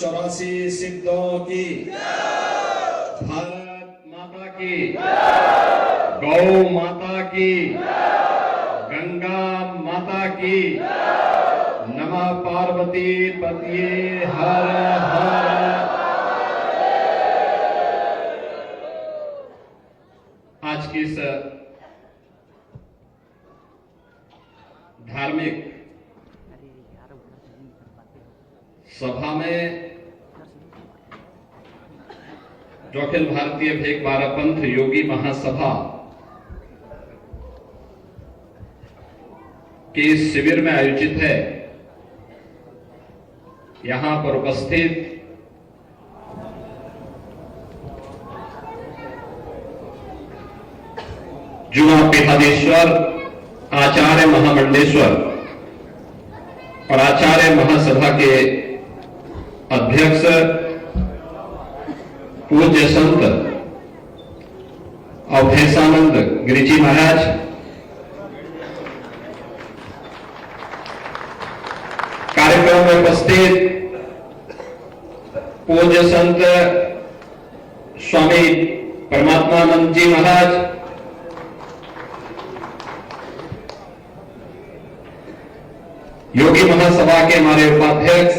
84 सिद्धों की, भारत माता की, गौ माता की, गंगा माता की, नमः पार्वती पतिये हर हर। आज की इस धार्मिक सभा में जो अखिल भारतीय भेक बारा पंथ योगी महासभा के इस शिविर में आयोजित है, यहां पर उपस्थित जुआ पीठाधीश्वर आचार्य महामंडलेश्वर और आचार्य महासभा के अध्यक्ष पूज्य संत अवधेशानंद गिरिजी महाराज, कार्यक्रम में उपस्थित पूज्य संत स्वामी परमात्मानंद जी महाराज, योगी महासभा के हमारे उपाध्यक्ष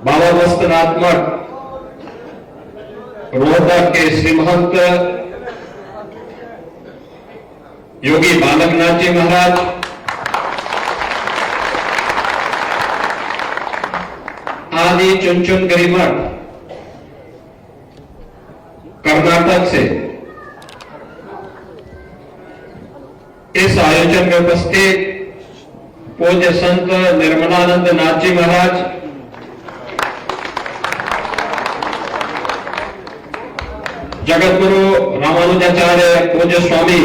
बाबा वस्त्रनाथ मठ रोहतक के श्री महंत योगी बालकनाथ जी महाराज, आदि चुनचुनगिरी मठ कर्नाटक से इस आयोजन में उपस्थित पूज्य संत निर्मलानंद नाथ जी महाराज, जगतगुरु रामानुजाचार्य पूज्य स्वामी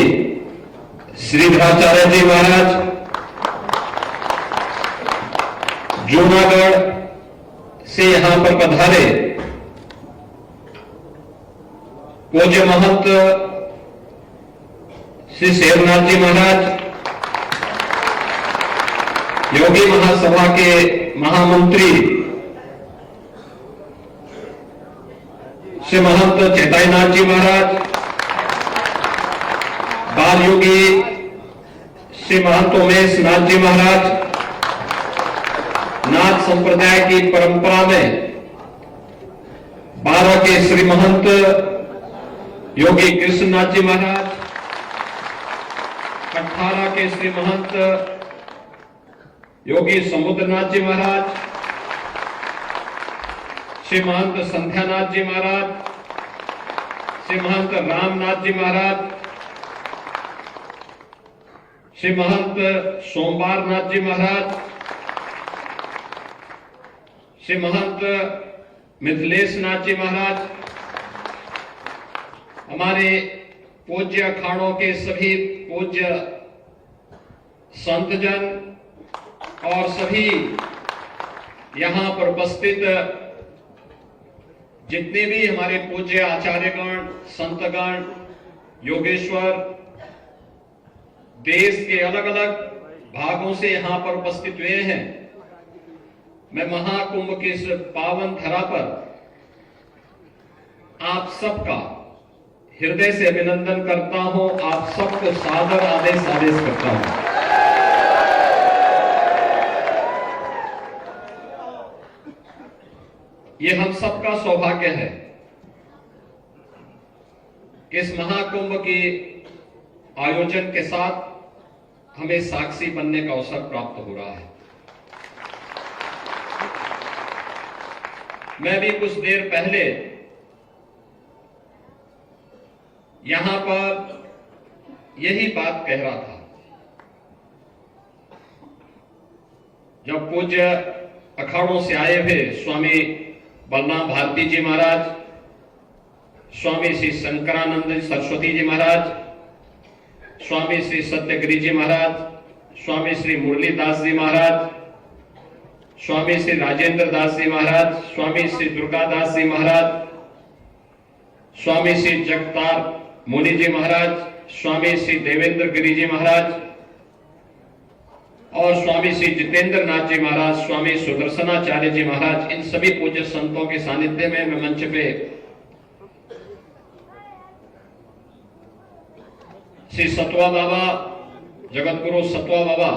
श्रीधराचार्य जी महाराज, जूनागढ़ से यहां पर पधारे पूज्य महंत श्री शेरनाथ जी महाराज, योगी महासभा के महामंत्री श्री महंत चैतन्यनाथ जी महाराज, बाल योगी श्री महंत उमेश नाथ जी महाराज, नाथ संप्रदाय की परंपरा में 12 के श्री महंत योगी कृष्णनाथ जी महाराज, 18 के श्री महंत योगी समुद्रनाथ जी महाराज, श्री महंत संध्यानाथ जी महाराज, श्री महंत रामनाथ जी महाराज, श्री महंत सोमवारनाथ जी महाराज, श्री महंत मिथिलेश नाथ जी महाराज, हमारे पूज्य अखाड़ों के सभी पूज्य संतजन और सभी यहां पर उपस्थित जितने भी हमारे पूज्य आचार्यगण, संतगण, योगेश्वर, देश के अलग अलग भागों से यहां पर उपस्थित हुए हैं, मैं महाकुंभ के इस पावन धरा पर आप सबका हृदय से अभिनंदन करता हूं, आप सबको सादर आदेश करता हूं। ये हम सबका सौभाग्य है कि इस महाकुंभ के आयोजन के साथ हमें साक्षी बनने का अवसर प्राप्त हो रहा है। मैं भी कुछ देर पहले यहां पर यही बात कह रहा था, जब पूज्य अखाड़ों से आए हुए स्वामी बलराम भारती जी महाराज, स्वामी श्री शंकरानंद सरस्वती जी महाराज, स्वामी श्री सत्यगिरी जी महाराज, स्वामी श्री मुरलीदास जी महाराज, स्वामी श्री राजेंद्र दास जी महाराज, स्वामी श्री दुर्गादास जी महाराज, स्वामी श्री जगतार मुनि जी महाराज, स्वामी श्री देवेंद्र गिरी जी महाराज, और स्वामी श्री जितेंद्र नाथ जी महाराज, स्वामी सुदर्शनाचार्य जी महाराज, इन सभी पूज्य संतों के सानिध्य में मैं मंच पे श्री सतवा बाबा, जगत गुरु सतवा बाबा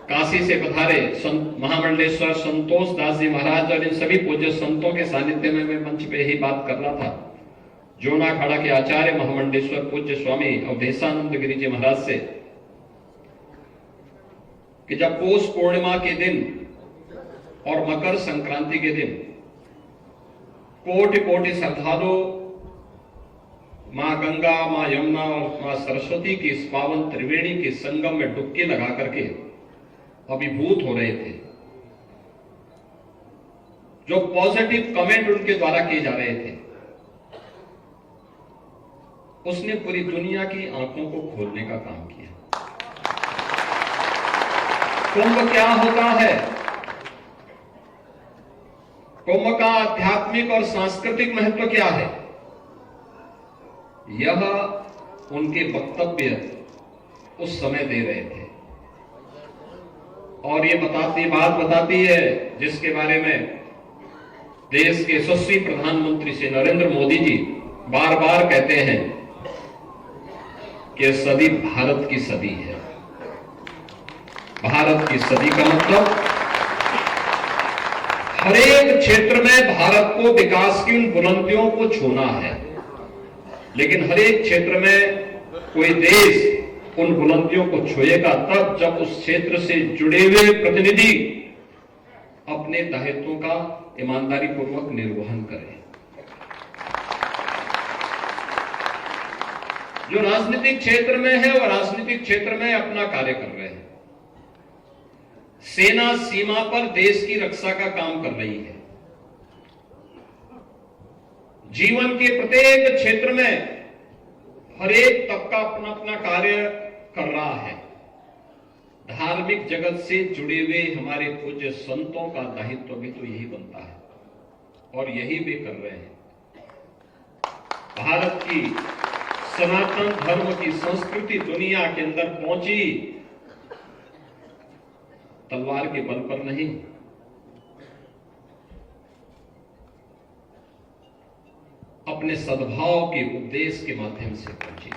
काशी से पधारे संत महामंडलेश्वर संतोष दास जी महाराज और इन सभी पूज्य संतों के सानिध्य में मैं मंच पे ही बात कर रहा था। जोनाखाड़ा के आचार्य महामंडलेश्वर पूज्य स्वामी अवधेशानंद गिरी जी महाराज से कि जब पौष पूर्णिमा के दिन और मकर संक्रांति के दिन कोटि कोटि श्रद्धालु मां गंगा, मां यमुना और मां सरस्वती की इस पावन त्रिवेणी के संगम में डुबकी लगा करके अभिभूत हो रहे थे, जो पॉजिटिव कमेंट उनके द्वारा किए जा रहे थे, उसने पूरी दुनिया की आंखों को खोलने का काम किया। कुंभ क्या होता है? कुंभ का आध्यात्मिक और सांस्कृतिक महत्व क्या है? यह उनके वक्तव्य उस समय दे रहे थे और ये बात बताती है जिसके बारे में देश के यशस्वी प्रधानमंत्री श्री नरेंद्र मोदी जी बार बार कहते हैं कि सदी भारत की सदी है। भारत की सदी का मतलब हर एक क्षेत्र में भारत को विकास की उन बुलंदियों को छूना है, लेकिन हर एक क्षेत्र में कोई देश उन बुलंदियों को छुएगा तब जब उस क्षेत्र से जुड़े हुए प्रतिनिधि अपने दायित्वों का ईमानदारी पूर्वक निर्वहन करें। जो राजनीतिक क्षेत्र में है वो राजनीतिक क्षेत्र में अपना कार्य कर रहे हैं। सेना सीमा पर देश की रक्षा का काम कर रही है। जीवन के प्रत्येक क्षेत्र में हर एक तबका अपना अपना कार्य कर रहा है। धार्मिक जगत से जुड़े हुए हमारे पूज्य संतों का दायित्व भी तो यही बनता है और यही वे कर रहे हैं। भारत की सनातन धर्म की संस्कृति दुनिया के अंदर पहुंची तलवार के बल पर नहीं, अपने सद्भाव के उपदेश के माध्यम से पहुंची।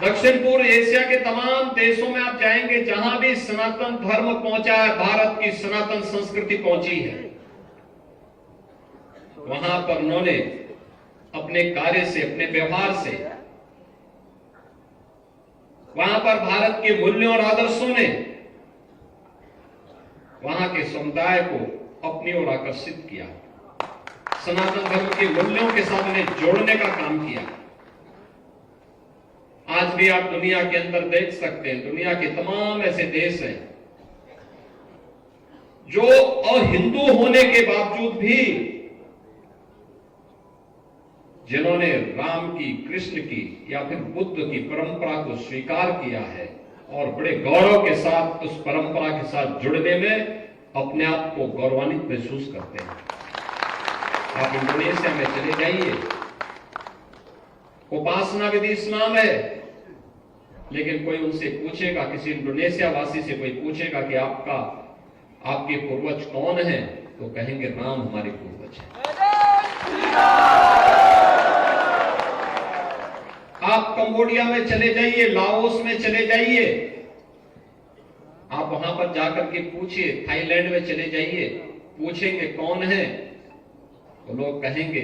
दक्षिण पूर्व एशिया के तमाम देशों में आप जाएंगे, जहां भी सनातन धर्म पहुंचा है, भारत की सनातन संस्कृति पहुंची है, वहां पर उन्होंने अपने कार्य से, अपने व्यवहार से, वहां पर भारत के मूल्यों और आदर्शों ने वहां के समुदाय को अपनी ओर आकर्षित किया। सनातन धर्म के मूल्यों के साथ उन्हें जोड़ने का काम किया। आज भी आप दुनिया के अंदर देख सकते हैं, दुनिया के तमाम ऐसे देश हैं जो अहिंदू होने के बावजूद भी जिन्होंने राम की, कृष्ण की या फिर बुद्ध की परंपरा को स्वीकार किया है और बड़े गौरव के साथ उस परंपरा के साथ जुड़ने में अपने आप को गौरवान्वित महसूस करते हैं। आप इंडोनेशिया में चले जाइए, उपासना विधि इस्लाम है, लेकिन कोई उनसे पूछेगा, किसी इंडोनेशिया वासी से कोई पूछेगा कि आपके पूर्वज कौन हैं, तो कहेंगे राम हमारे पूर्वज हैं। आप कंबोडिया में चले जाइए, लाओस में चले जाइए, आप वहां पर जाकर के पूछिए, थाईलैंड में चले जाइए, पूछेंगे कौन है, तो लोग कहेंगे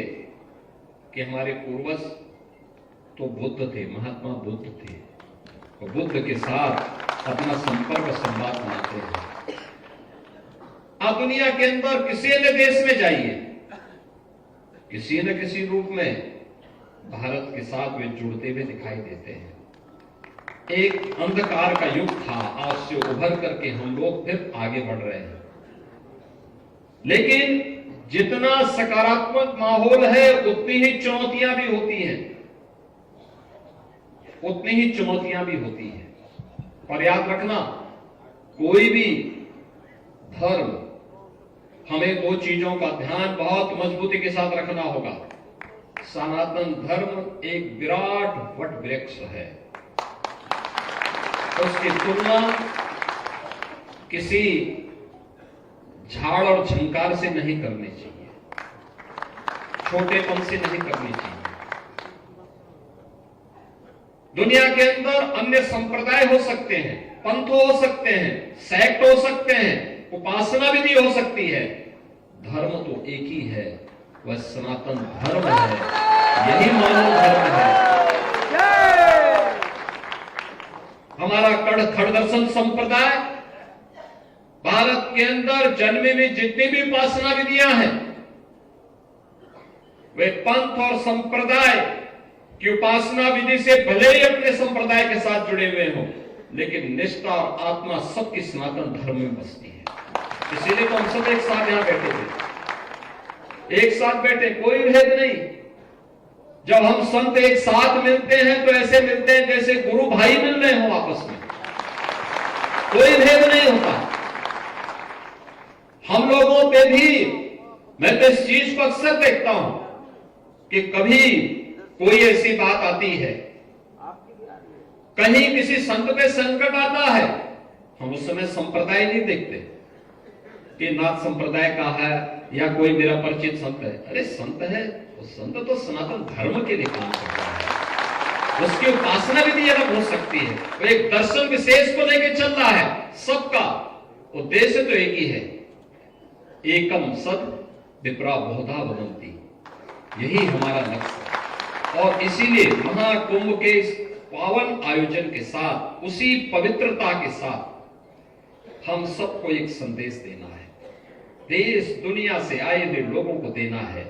कि हमारे पूर्वज तो बुद्ध थे, महात्मा बुद्ध थे, और बुद्ध के साथ अपना संपर्क संवाद बनाते हैं। आप दुनिया के अंदर किसी न देश में जाइए, किसी न किसी रूप में भारत के साथ वे जुड़ते हुए दिखाई देते हैं। एक अंधकार का युग था, आज से उभर करके हम लोग फिर आगे बढ़ रहे हैं, लेकिन जितना सकारात्मक माहौल है उतनी ही चुनौतियां भी होती हैं, उतनी ही चुनौतियां भी होती हैं। और याद रखना, कोई भी धर्म, हमें दो चीजों का ध्यान बहुत मजबूती के साथ रखना होगा। सनातन धर्म एक विराट वट वृक्ष है, उसकी तुलना किसी झाड़ और झंकार से नहीं करनी चाहिए, छोटेपन से नहीं करनी चाहिए। दुनिया के अंदर अन्य संप्रदाय हो सकते हैं, पंथ हो सकते हैं, सेक्ट हो सकते हैं, उपासना विधि हो सकती है, धर्म तो एक ही है, वह सनातन धर्म है, यही मानव धर्म है। हमारा खड़दर्शन संप्रदाय भारत के अंदर जन्मे में जितनी भी उपासना विधियां हैं, वे पंथ और संप्रदाय की उपासना विधि से भले ही अपने संप्रदाय के साथ जुड़े हुए हों, लेकिन निष्ठा और आत्मा सबकी सनातन धर्म में बसती है। इसीलिए तो हम सब एक साथ यहां बैठे थे, एक साथ बैठे, कोई भेद नहीं। जब हम संत एक साथ मिलते हैं तो ऐसे मिलते हैं जैसे गुरु भाई मिल रहे हो आपस में, कोई भेद नहीं होता। हम लोगों पे भी मैं तो इस चीज को अक्सर देखता हूं कि कभी कोई ऐसी बात आती है, कहीं किसी संत पे संकट आता है, हम उस समय संप्रदाय नहीं देखते कि नाथ संप्रदाय का है या कोई मेरा परिचित संत है। अरे संत है, वो संत तो सनातन धर्म के लिए काम करता है, उसकी उपासना विधि अलग हो सकती है, वो एक दर्शन विशेष को लेकर चल रहा है। सबका उद्देश्य तो एक ही है, एकम सद विप्रा बहुधा वदंती, यही हमारा लक्ष्य है। और इसीलिए महाकुंभ के इस पावन आयोजन के साथ, उसी पवित्रता के साथ हम सबको एक संदेश देना है, देश दुनिया से आए हुए लोगों को देना है।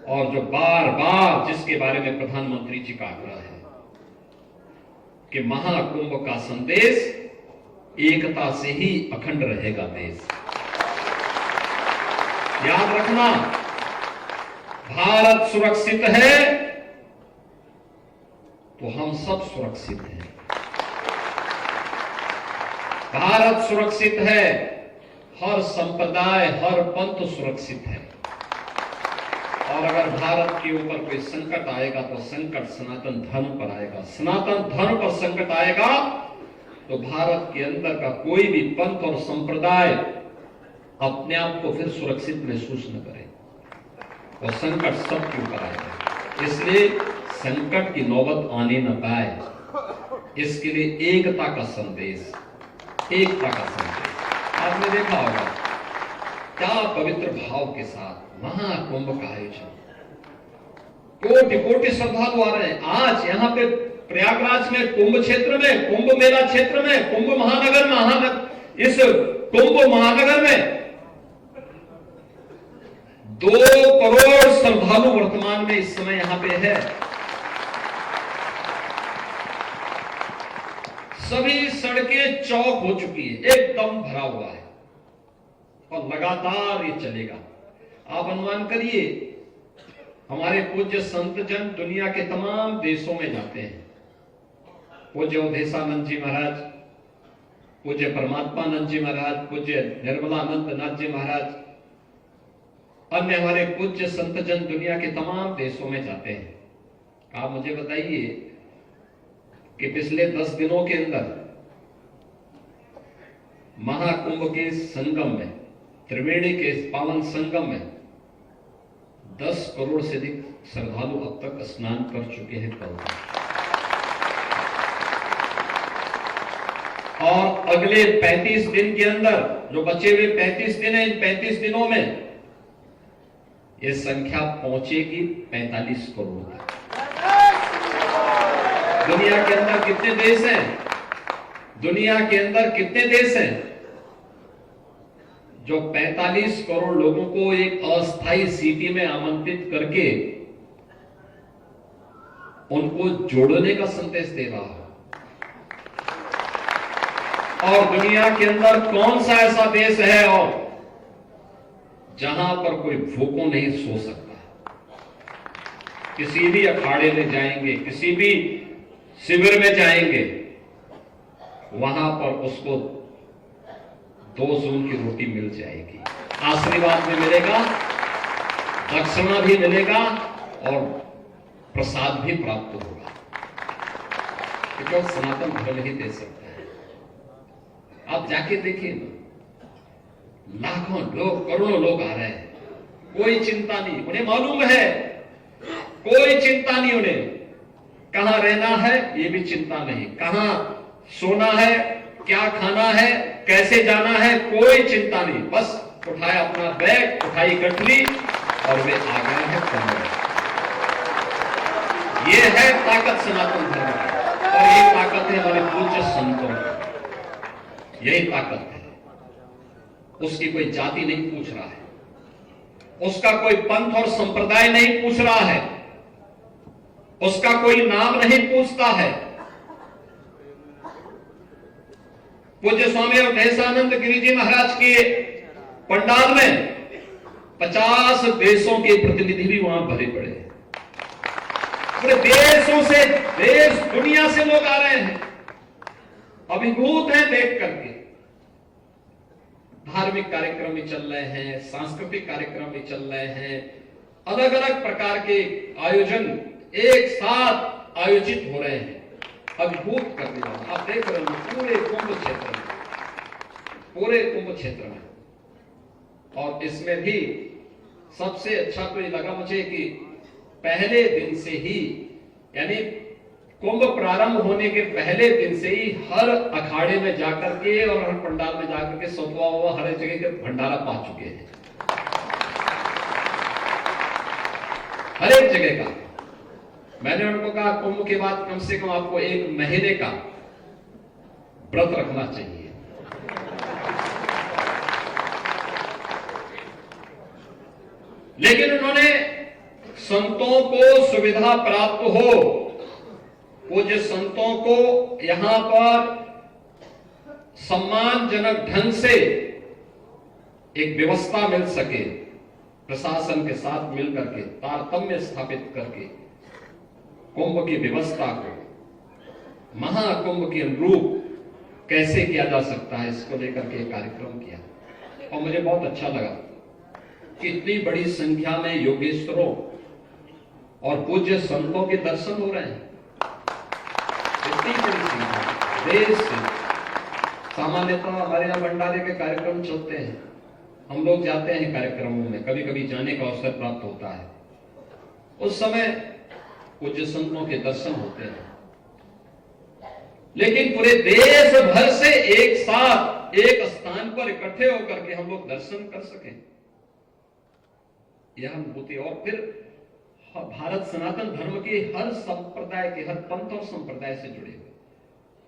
और जो बार बार जिसके बारे में प्रधानमंत्री जी का आग्रह है कि महाकुंभ का संदेश एकता से ही अखंड रहेगा देश। याद रखना, भारत सुरक्षित है तो हम सब सुरक्षित हैं। भारत सुरक्षित है, हर संप्रदाय, हर पंथ सुरक्षित है। और अगर भारत के ऊपर कोई संकट आएगा तो संकट सनातन धर्म पर आएगा, सनातन धर्म पर संकट आएगा तो भारत के अंदर का कोई भी पंथ और संप्रदाय अपने आप को फिर सुरक्षित महसूस न करे, और संकट सबके ऊपर आएगा। इसलिए संकट की नौबत आने न पाए, इसके लिए एकता का संदेश, एकता का संदेश। आपने देखा होगा क्या पवित्र भाव के साथ महाकुंभ का आयोजन, कोटि कोटि श्रद्धालु आ रहे हैं। आज यहाँ पे प्रयागराज में कुंभ क्षेत्र में, कुंभ मेला क्षेत्र में, कुंभ महानगर में, इस कुंभ महानगर में 2 करोड़ श्रद्धालु वर्तमान में इस समय यहां पे है। सभी सड़कें चौक हो चुकी है, एकदम भरा हुआ है और लगातार ये चलेगा। आप अनुमान करिए, हमारे पूज्य संत जन दुनिया के तमाम देशों में जाते हैं। पूज्य अवधेशानंद जी महाराज, पूज्य परमात्मानंद जी महाराज, पूज्य निर्मलानंद नाथ जी महाराज, अन्य हमारे पूज्य संत जन दुनिया के तमाम देशों में जाते हैं। आप मुझे बताइए कि पिछले 10 दिनों के अंदर महाकुंभ के संगम में, त्रिवेणी के पावन संगम में 10 करोड़ से अधिक श्रद्धालु अब तक स्नान कर चुके हैं कल। और अगले 35 दिन के अंदर, जो बचे हुए 35 दिन है, इन 35 दिनों में ये संख्या पहुंचेगी 45 करोड़ तक। दुनिया के अंदर कितने देश हैं? दुनिया के अंदर कितने देश हैं जो 45 करोड़ लोगों को एक अस्थायी सिटी में आमंत्रित करके उनको जोड़ने का संदेश दे रहा है? और दुनिया के अंदर कौन सा ऐसा देश है और जहां पर कोई भूखों नहीं सो सकता? किसी भी अखाड़े में जाएंगे, किसी भी शिविर में जाएंगे, वहां पर उसको 2 जून की रोटी मिल जाएगी, आशीर्वाद भी मिलेगा, दक्षिणा भी मिलेगा और प्रसाद भी प्राप्त होगा। कि केवल सनातन धर्म ही दे सकता है। आप जाके देखिए ना, लाखों लोग, करोड़ों लोग आ रहे हैं, कोई चिंता नहीं, उन्हें मालूम है, कोई चिंता नहीं उन्हें, कहां रहना है ये भी चिंता नहीं, कहां सोना है, क्या खाना है, कैसे जाना है, कोई चिंता नहीं, बस उठाया अपना बैग, उठाई गठरी और वे आ गए हैं कुंभ। ये है ताकत सनातन धर्म की, और ये ताकत है हमारे पूज्य संतों की, यही ताकत है। उसकी कोई जाति नहीं पूछ रहा है, उसका कोई पंथ और संप्रदाय नहीं पूछ रहा है, उसका कोई नाम नहीं पूछता है। पूज्य स्वामी अवधेशानंद गिरि जी महाराज के पंडाल में 50 देशों के प्रतिनिधि भी वहां भरे पड़े हैं। पूरे देशों से, देश दुनिया से लोग आ रहे हैं, अभिभूत हैं देख करके। धार्मिक कार्यक्रम भी चल रहे हैं, सांस्कृतिक कार्यक्रम भी चल रहे हैं, अलग अलग प्रकार के आयोजन एक साथ आयोजित हो रहे हैं, अभिभूत करने वाला। आप देख रहे हैं पूरे कुंभ क्षेत्र में, पूरे कुंभ क्षेत्र में। और इसमें भी सबसे अच्छा तो ये लगा मुझे कि पहले दिन से ही, यानी कुंभ प्रारंभ होने के पहले दिन से ही हर अखाड़े में जाकर के और हर पंडाल में जाकर के सतुआ हुआ हर जगह के भंडारा पा चुके हैं, हर एक जगह का। मैंने उनको कहा कुंभ के बाद कम से कम आपको 1 महीने का व्रत रखना चाहिए। लेकिन उन्होंने संतों को सुविधा प्राप्त हो, पूज्य संतों को यहां पर सम्मानजनक ढंग से एक व्यवस्था मिल सके, प्रशासन के साथ मिलकर के तारतम्य स्थापित करके कुंभ की व्यवस्था को महाकुंभ के अनुरूप कैसे किया जा सकता है, इसको लेकर के कार्यक्रम किया। और मुझे बहुत अच्छा लगा कि इतनी बड़ी संख्या में योगेश्वरों और पूज्य संतों के दर्शन हो रहे हैं। इतनी बड़ी संख्या देश से। सामान्यतः हमारे यहाँ भंडारे के कार्यक्रम चलते हैं, हम लोग जाते हैं कार्यक्रमों में, कभी कभी जाने का अवसर प्राप्त होता है, उस समय पूज्य संतों के दर्शन होते हैं। लेकिन पूरे देश भर से एक साथ एक स्थान पर इकट्ठे होकर के हम लोग दर्शन कर सकें, यह अनुभूति। और फिर भारत सनातन धर्म के हर संप्रदाय के, हर पंथ और संप्रदाय से जुड़े हुए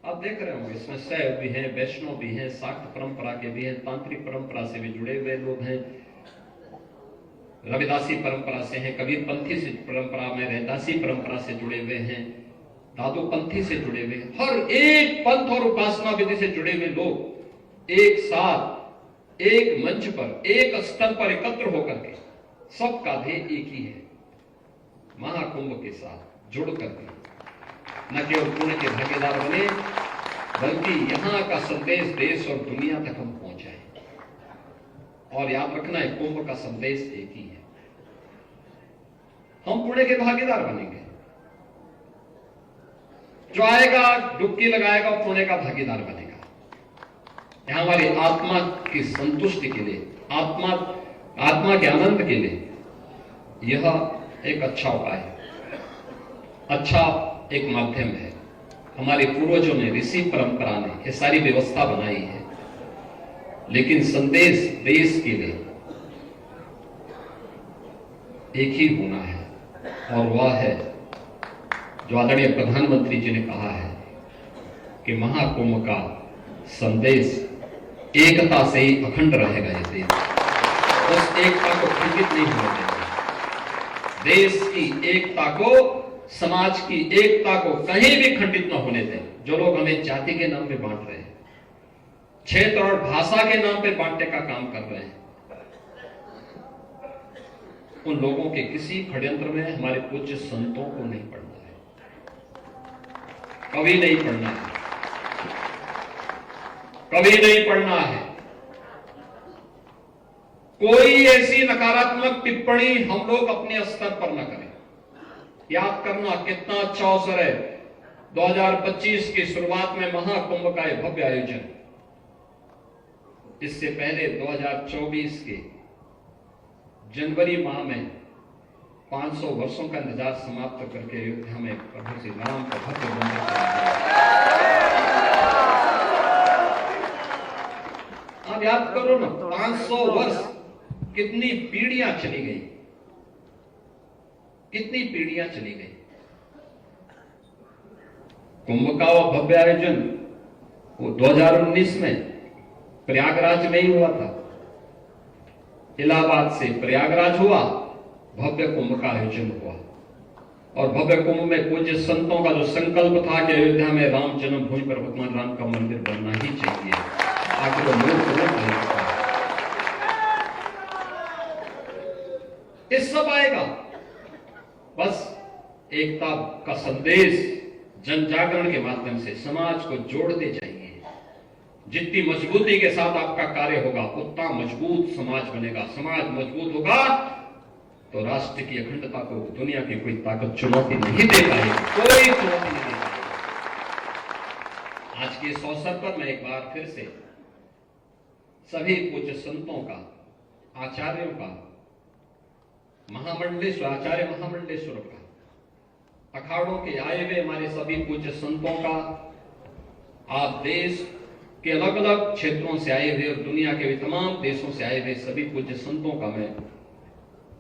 आप देख रहे होंगे, इसमें शैव भी हैं, वैष्णव भी हैं, शाक्त परंपरा के भी हैं, तांत्रिक परंपरा से भी जुड़े हुए लोग हैं, रविदासी परंपरा से हैं, कबीर पंथी से परंपरा में, रैदासी परंपरा से जुड़े हुए हैं, दादू पंथी से जुड़े हुए, हर एक पंथ और उपासना विधि से जुड़े हुए लोग एक साथ एक मंच पर, एक स्तर पर एकत्र होकर के सबका ध्येय एक ही है, महाकुंभ के साथ जुड़ करके न केवल पुण्य के भागीदार बने, बल्कि यहां का संदेश देश और दुनिया तक हम पहुंचाएं। और याद रखना है, कुंभ का संदेश एक ही है, हम पुण्य के भागीदार बनेंगे। जो आएगा डुबकी लगाएगा और पुण्य का भागीदार बनेगा। यहां हमारी आत्मा की संतुष्टि के लिए, आत्मा के आनंद के लिए यह एक अच्छा उपाय है, अच्छा एक माध्यम है। हमारे पूर्वजों ने, ऋषि परंपरा ने ये सारी व्यवस्था बनाई है, लेकिन संदेश देश के लिए एक ही होना है, और वह है जो आदरणीय प्रधानमंत्री जी ने कहा है कि महाकुंभ का संदेश एकता से ही अखंड रहेगा। ये देश उस एकता को खंडित नहीं होने देगा, देश की एकता को, समाज की एकता को कहीं भी खंडित न होने दें। जो लोग हमें जाति के नाम पे बांट रहे हैं, क्षेत्र और भाषा के नाम पे बांटने का काम कर रहे हैं, उन लोगों के किसी षड्यंत्र में हमारे पूज्य संतों को नहीं पड़ना है, कभी नहीं पड़ना है, कभी नहीं पड़ना है। कोई ऐसी नकारात्मक टिप्पणी हम लोग अपने स्तर पर न करें। याद करना कितना अच्छा अवसर है, 2025 की शुरुआत में महाकुंभ का यह भव्य आयोजन, इससे पहले 2024 के जनवरी माह में 500 वर्षों का इंतजार समाप्त करके अयोध्या में प्रभु श्री राम का भव्य मंदिर बनाया। आप याद करो ना, 500 वर्ष, कितनी पीढ़ियां चली गई, कितनी पीढ़ियां चली गई। कुंभ का वो भव्य आयोजन वो 2019 में प्रयागराज में ही हुआ था। इलाहाबाद से प्रयागराज हुआ, भव्य कुंभ का आयोजन हुआ। और भव्य कुंभ में पूज्य संतों का जो संकल्प था कि अयोध्या में राम जन्मभूमि पर भगवान राम का मंदिर बनना ही चाहिए, आखिर वो मूर्त रूप नहीं होता। ये सब आएगा, बस एकता का संदेश जन जागरण के माध्यम से समाज को जोड़ते जाइए। जितनी मजबूती के साथ आपका कार्य होगा, उतना मजबूत समाज बनेगा। समाज मजबूत होगा तो राष्ट्र की अखंडता को दुनिया की कोई ताकत चुनौती नहीं दे पाएगी, कोई चुनौती नहीं दे पाएगी। आज के इस अवसर पर मैं एक बार फिर से सभी पूज्य संतों का, आचार्यों का, आचार्य महामंडलेश्वर का, अखाड़ों के आए हुए हमारे सभी पूज्य संतों का, आप देश के अलग अलग क्षेत्रों से आए हुए और दुनिया के भी तमाम देशों से आए हुए सभी पूज्य संतों का मैं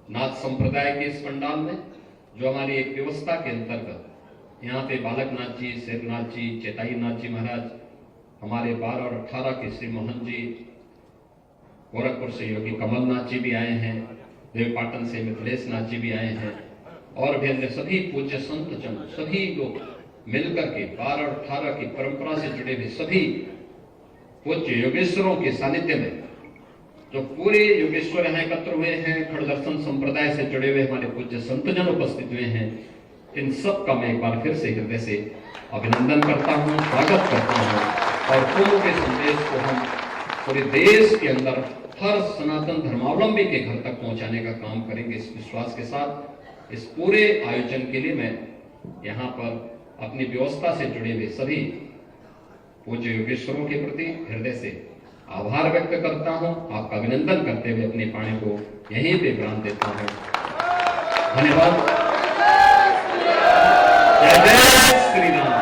नाथ संप्रदाय के इस पंडाल में, जो हमारी एक व्यवस्था के अंतर्गत यहाँ पे बालकनाथ जी, शेरनाथ जी, चेताई नाथ जी महाराज, हमारे 12 और 18 के श्री मोहन जी, गोरखपुर से योगी कमलनाथ जी भी आए हैं, देवपाटन से मिथिलेश नाथ जी भी आए हैं, और भी अन्य सभी पूज्य संत जन, सभी लोग मिलकर के 12 और 18 की परंपरा से जुड़े हुए सभी पूज्य योगेश्वरों के सानिध्य में जो पूरे योगेश्वर यहाँ एकत्र हुए हैं, खड़ दर्शन संप्रदाय से जुड़े हुए हमारे पूज्य संतजन उपस्थित हुए हैं, इन सब का मैं एक बार फिर से हृदय से अभिनंदन करता हूँ, स्वागत करता हूँ। और कुंभ के संदेश को हम पूरे देश के अंदर हर सनातन धर्मावलंबी के घर तक पहुंचाने का काम करेंगे, इस विश्वास के साथ। इस पूरे आयोजन के लिए मैं यहाँ पर अपनी व्यवस्था से जुड़े हुए सभी पूज्य योगेश्वरों के प्रति हृदय से आभार व्यक्त करता हूं, आपका अभिनंदन करते हुए अपनी वाणी को यहीं पे विराम देता हूं। धन्यवाद। जय जय श्री राम।